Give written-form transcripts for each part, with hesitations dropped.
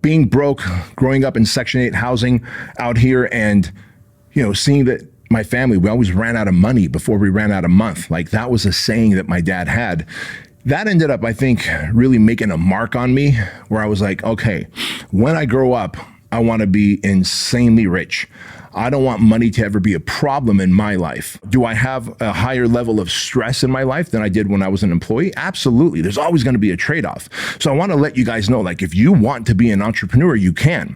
being broke, growing up in Section 8 housing out here, and, seeing that my family, we always ran out of money before we ran out of month. Like, that was a saying that my dad had. That ended up, I think, really making a mark on me, where I was like, okay, when I grow up, I want to be insanely rich. I don't want money to ever be a problem in my life. Do I have a higher level of stress in my life than I did when I was an employee? Absolutely. There's always going to be a trade-off. So I want to let you guys know, like, if you want to be an entrepreneur, you can.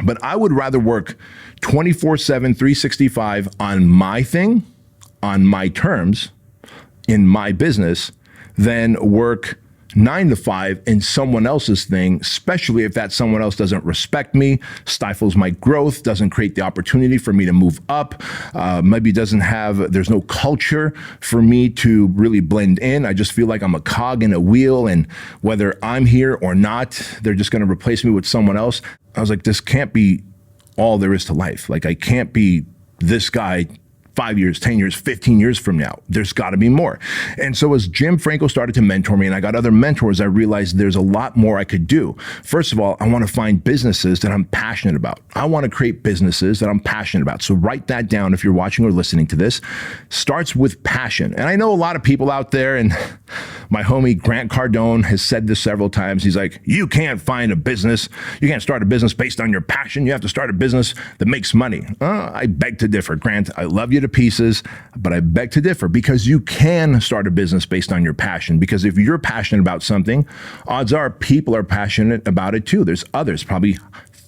But I would rather work 24/7, 365 on my thing, on my terms, in my business, than work 9 to 5 in someone else's thing, especially if that someone else doesn't respect me, stifles my growth, doesn't create the opportunity for me to move up, maybe there's no culture for me to really blend in. I just feel like I'm a cog in a wheel, and whether I'm here or not, they're just going to replace me with someone else. I was like, this can't be all there is to life. Like, I can't be this guy 5 years, 10 years, 15 years from now. There's got to be more. And so as Jim Franco started to mentor me and I got other mentors, I realized there's a lot more I could do. First of all, I want to find businesses that I'm passionate about. I want to create businesses that I'm passionate about. So write that down if you're watching or listening to this. Starts with passion. And I know a lot of people out there, and my homie Grant Cardone has said this several times. He's like, you can't find a business. You can't start a business based on your passion. You have to start a business that makes money. I beg to differ. Grant, I love you to pieces, but I beg to differ, because you can start a business based on your passion. Because if you're passionate about something, odds are people are passionate about it too. There's others, probably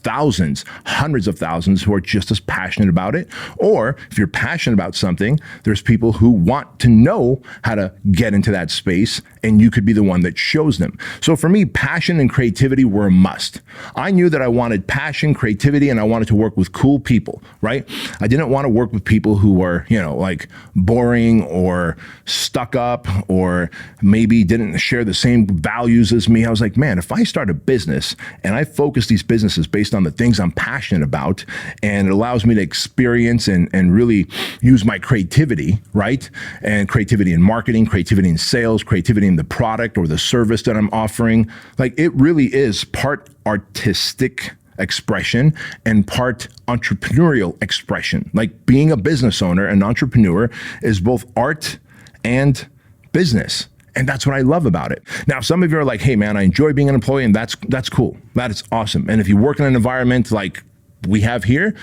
thousands, hundreds of thousands, who are just as passionate about it. Or if you're passionate about something, there's people who want to know how to get into that space, and you could be the one that shows them. So for me, passion and creativity were a must. I knew that I wanted passion, creativity, and I wanted to work with cool people, right? I didn't want to work with people who were, like boring or stuck up, or maybe didn't share the same values as me. I was like, man, if I start a business and I focus these businesses based on the things I'm passionate about, and it allows me to experience and really use my creativity, right? And creativity in marketing, creativity in sales, creativity in the product or the service that I'm offering. Like, it really is part artistic expression and part entrepreneurial expression. Like, being a business owner, an entrepreneur, is both art and business. And that's what I love about it. Now, some of you are like, hey man, I enjoy being an employee, and that's cool. That is awesome. And if you work in an environment like we have here,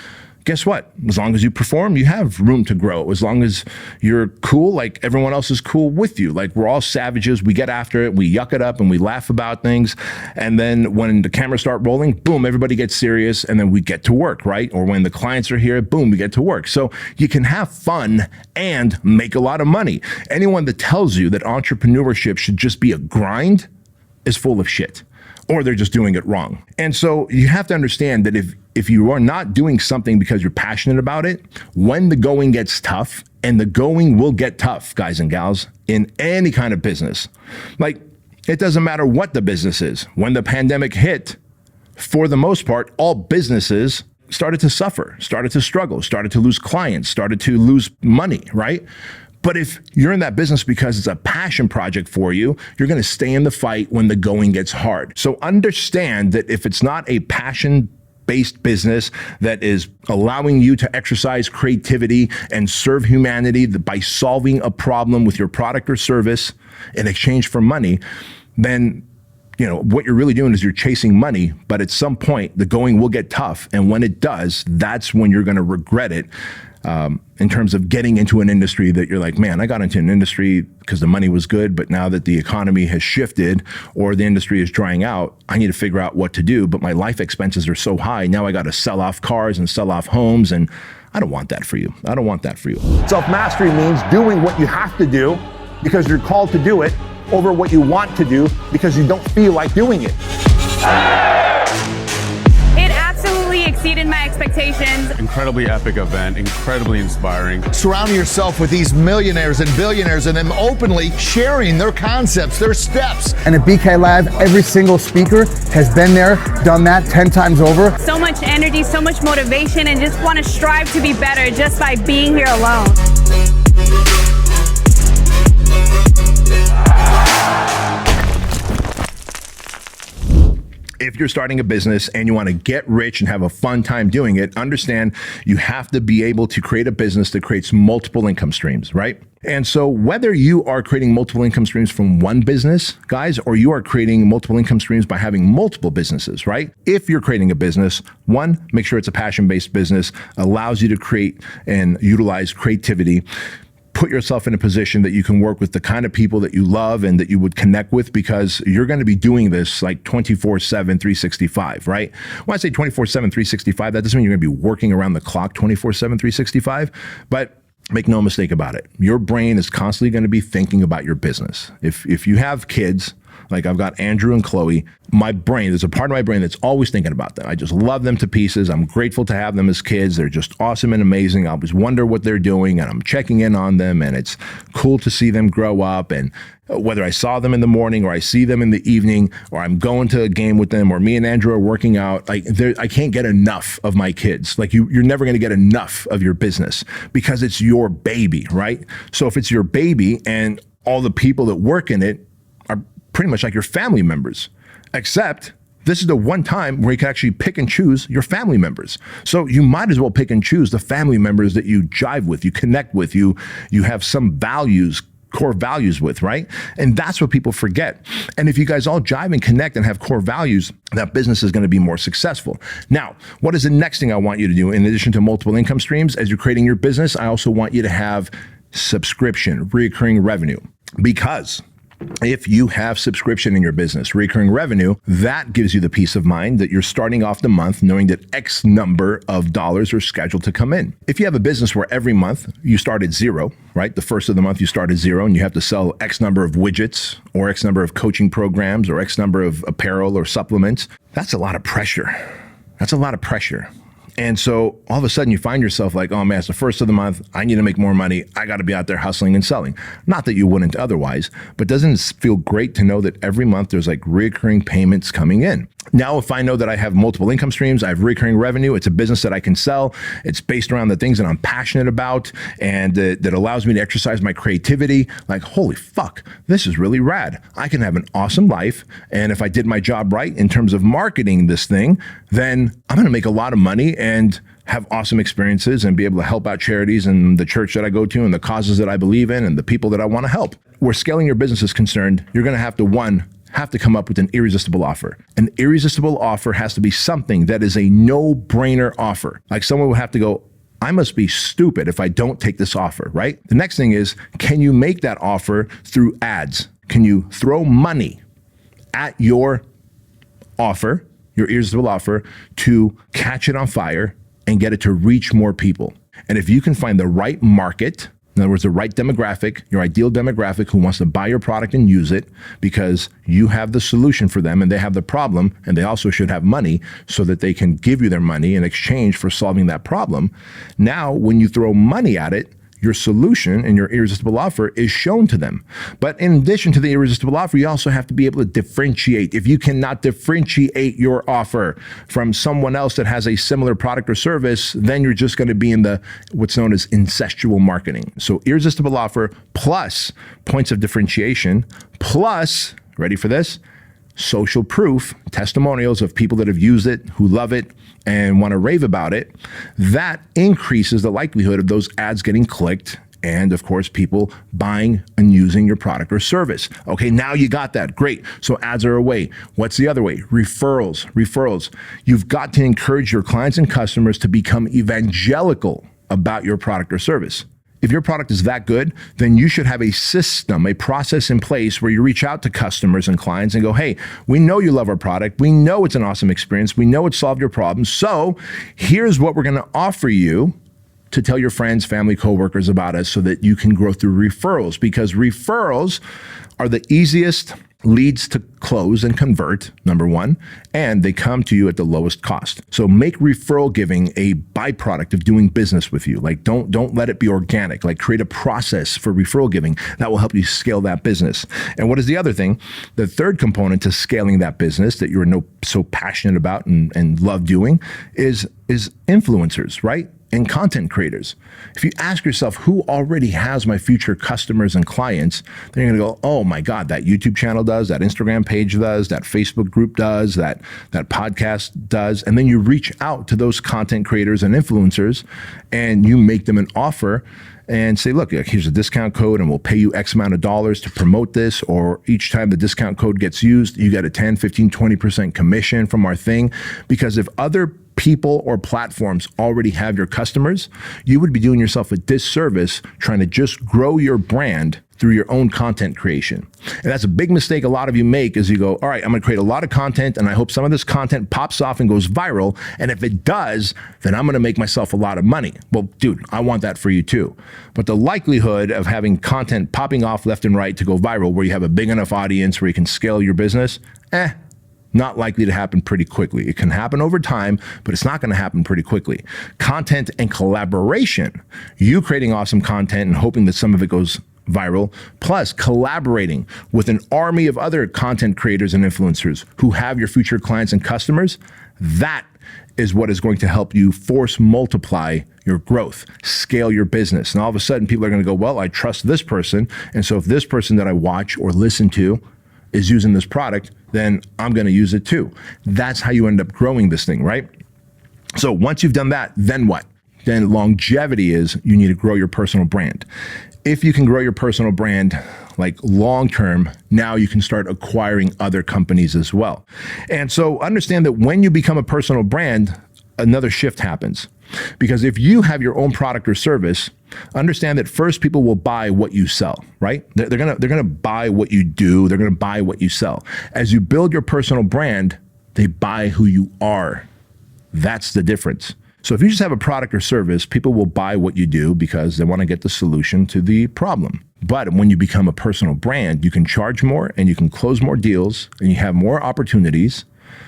guess what? As long as you perform, you have room to grow. As long as you're cool, like everyone else is cool with you. Like, we're all savages. We get after it. We yuck it up and we laugh about things. And then when the cameras start rolling, boom, everybody gets serious, and then we get to work, right? Or when the clients are here, boom, we get to work. So you can have fun and make a lot of money. Anyone that tells you that entrepreneurship should just be a grind is full of shit, or they're just doing it wrong. And so you have to understand that if you are not doing something because you're passionate about it, when the going gets tough, and the going will get tough, guys and gals, in any kind of business. Like, it doesn't matter what the business is. When the pandemic hit, for the most part, all businesses started to suffer, started to struggle, started to lose clients, started to lose money, right? But if you're in that business because it's a passion project for you, you're going to stay in the fight when the going gets hard. So understand that if it's not a passion-based business that is allowing you to exercise creativity and serve humanity by solving a problem with your product or service in exchange for money, then what you're really doing is you're chasing money. But at some point, the going will get tough. And when it does, that's when you're going to regret it. In terms of getting into an industry that you're like, man, I got into an industry because the money was good, but now that the economy has shifted or the industry is drying out, I need to figure out what to do. But my life expenses are so high. Now I got to sell off cars and sell off homes. And I don't want that for you. I don't want that for you. Self-mastery means doing what you have to do because you're called to do it over what you want to do because you don't feel like doing it. Exceeded my expectations. Incredibly epic event, incredibly inspiring. Surrounding yourself with these millionaires and billionaires and them openly sharing their concepts, their steps. And at BK Live, every single speaker has been there, done that 10 times over. So much energy, so much motivation, and just want to strive to be better just by being here alone. If you're starting a business and you want to get rich and have a fun time doing it, understand you have to be able to create a business that creates multiple income streams, right? And so whether you are creating multiple income streams from one business, guys, or you are creating multiple income streams by having multiple businesses, right? If you're creating a business, one, make sure it's a passion-based business, allows you to create and utilize creativity. Put yourself in a position that you can work with the kind of people that you love and that you would connect with, because you're going to be doing this like 24/7, 365, right? When I say 24/7, 365, that doesn't mean you're going to be working around the clock 24/7, 365, but make no mistake about it. Your brain is constantly going to be thinking about your business. If you have kids, like I've got Andrew and Chloe, my brain, there's a part of my brain that's always thinking about them. I just love them to pieces. I'm grateful to have them as kids. They're just awesome and amazing. I always wonder what they're doing, and I'm checking in on them, and it's cool to see them grow up. And whether I saw them in the morning or I see them in the evening, or I'm going to a game with them, or me and Andrew are working out, like I can't get enough of my kids. Like you're never going to get enough of your business because it's your baby, right? So if it's your baby and all the people that work in it are pretty much like your family members, except this is the one time where you can actually pick and choose your family members. So you might as well pick and choose the family members that you jive with, you connect with, you have some values, core values with, right? And that's what people forget. And if you guys all jive and connect and have core values, that business is going to be more successful. Now, what is the next thing I want you to do? In addition to multiple income streams, as you're creating your business, I also want you to have subscription, recurring revenue, because if you have subscription in your business, recurring revenue, that gives you the peace of mind that you're starting off the month knowing that X number of dollars are scheduled to come in. If you have a business where every month you start at zero, right? The first of the month you start at zero and you have to sell X number of widgets or X number of coaching programs or X number of apparel or supplements, that's a lot of pressure. That's a lot of pressure. And so all of a sudden you find yourself like, oh man, it's the first of the month. I need to make more money. I got to be out there hustling and selling. Not that you wouldn't otherwise, but doesn't it feel great to know that every month there's like recurring payments coming in? Now, if I know that I have multiple income streams, I have recurring revenue, it's a business that I can sell, it's based around the things that I'm passionate about, and that allows me to exercise my creativity, like, holy fuck, this is really rad. I can have an awesome life, and if I did my job right in terms of marketing this thing, then I'm gonna make a lot of money and have awesome experiences and be able to help out charities and the church that I go to and the causes that I believe in and the people that I wanna help. Where scaling your business is concerned, you're gonna have to come up with an irresistible offer. An irresistible offer has to be something that is a no-brainer offer. Like someone would have to go, I must be stupid if I don't take this offer, right? The next thing is, can you make that offer through ads? Can you throw money at your offer, your irresistible offer, to catch it on fire and get it to reach more people? And if you can find the right market, in other words, the right demographic, your ideal demographic who wants to buy your product and use it because you have the solution for them and they have the problem, and they also should have money so that they can give you their money in exchange for solving that problem. Now, when you throw money at it, your solution and your irresistible offer is shown to them. But in addition to the irresistible offer, you also have to be able to differentiate. If you cannot differentiate your offer from someone else that has a similar product or service, then you're just going to be in the what's known as incestual marketing. So irresistible offer plus points of differentiation plus, ready for this, social proof, testimonials of people that have used it, who love it, and want to rave about it, that increases the likelihood of those ads getting clicked and, of course, people buying and using your product or service. Okay, now you got that. Great. So ads are a way. What's the other way? Referrals. You've got to encourage your clients and customers to become evangelical about your product or service. If your product is that good, then you should have a system, a process in place where you reach out to customers and clients and go, hey, we know you love our product. We know it's an awesome experience. We know it solved your problems. So here's what we're going to offer you to tell your friends, family, coworkers about us so that you can grow through referrals, because referrals are the easiest leads to close and convert, number one, and they come to you at the lowest cost. So make referral giving a byproduct of doing business with you. Like don't let it be organic. Like create a process for referral giving that will help you scale that business. And what is the other thing? The third component to scaling that business that you're so passionate about and love doing is influencers, right? in content creators. If you ask yourself who already has my future customers and clients, then you're gonna go, oh my God, that YouTube channel does, that Instagram page does, that Facebook group does, that podcast does. And then you reach out to those content creators and influencers and you make them an offer and say, look, here's a discount code and we'll pay you X amount of dollars to promote this, or each time the discount code gets used, you get a 10, 15, 20% commission from our thing. Because if other people or platforms already have your customers, you would be doing yourself a disservice trying to just grow your brand through your own content creation. And that's a big mistake a lot of you make, is you go, all right, I'm gonna create a lot of content and I hope some of this content pops off and goes viral. And if it does, then I'm gonna make myself a lot of money. Well, dude, I want that for you too. But the likelihood of having content popping off left and right to go viral where you have a big enough audience where you can scale your business, not likely to happen pretty quickly. It can happen over time, but it's not gonna happen pretty quickly. Content and collaboration, you creating awesome content and hoping that some of it goes viral, plus collaborating with an army of other content creators and influencers who have your future clients and customers, that is what is going to help you force multiply your growth, scale your business. And all of a sudden people are gonna go, well, I trust this person. And so if this person that I watch or listen to is using this product, then I'm gonna use it too. That's how you end up growing this thing, right? So once you've done that, then what? Then longevity is you need to grow your personal brand. If you can grow your personal brand like long-term, now you can start acquiring other companies as well. And so understand that when you become a personal brand, another shift happens. Because if you have your own product or service, understand that first people will buy what you sell, right? They're gonna buy what you do. They're gonna buy what you sell. As you build your personal brand, they buy who you are. That's the difference. So if you just have a product or service, people will buy what you do because they want to get the solution to the problem. But when you become a personal brand, you can charge more and you can close more deals and you have more opportunities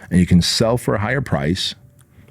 and you can sell for a higher price.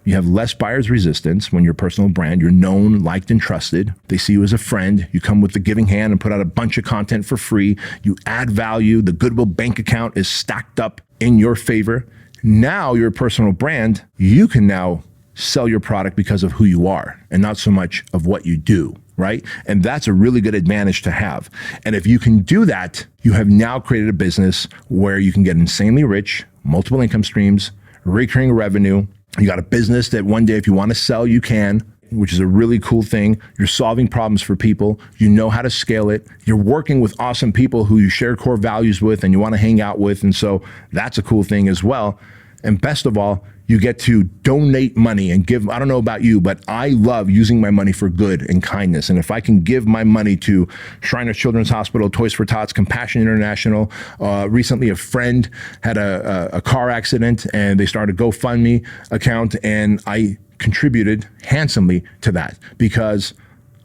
You have less buyer's resistance when you're a personal brand. You're known, liked, and trusted. They see you as a friend. You come with the giving hand and put out a bunch of content for free. You add value. The Goodwill bank account is stacked up in your favor. Now you're a personal brand. You can now sell your product because of who you are and not so much of what you do, right? And that's a really good advantage to have. And if you can do that, you have now created a business where you can get insanely rich, multiple income streams, recurring revenue. You got a business that one day if you want to sell, you can, which is a really cool thing. You're solving problems for people. You know how to scale it. You're working with awesome people who you share core values with and you want to hang out with. And so that's a cool thing as well. And best of all, you get to donate money and give. I don't know about you, but I love using my money for good and kindness. And if I can give my money to Shriners Children's Hospital, Toys for Tots, Compassion International. Recently, a friend had a car accident and they started a GoFundMe account and I contributed handsomely to that because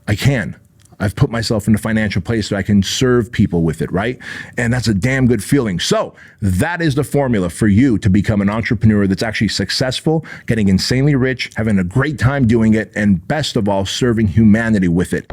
I can. I've put myself in a financial place so I can serve people with it, right? And that's a damn good feeling. So that is the formula for you to become an entrepreneur that's actually successful, getting insanely rich, having a great time doing it, and best of all, serving humanity with it.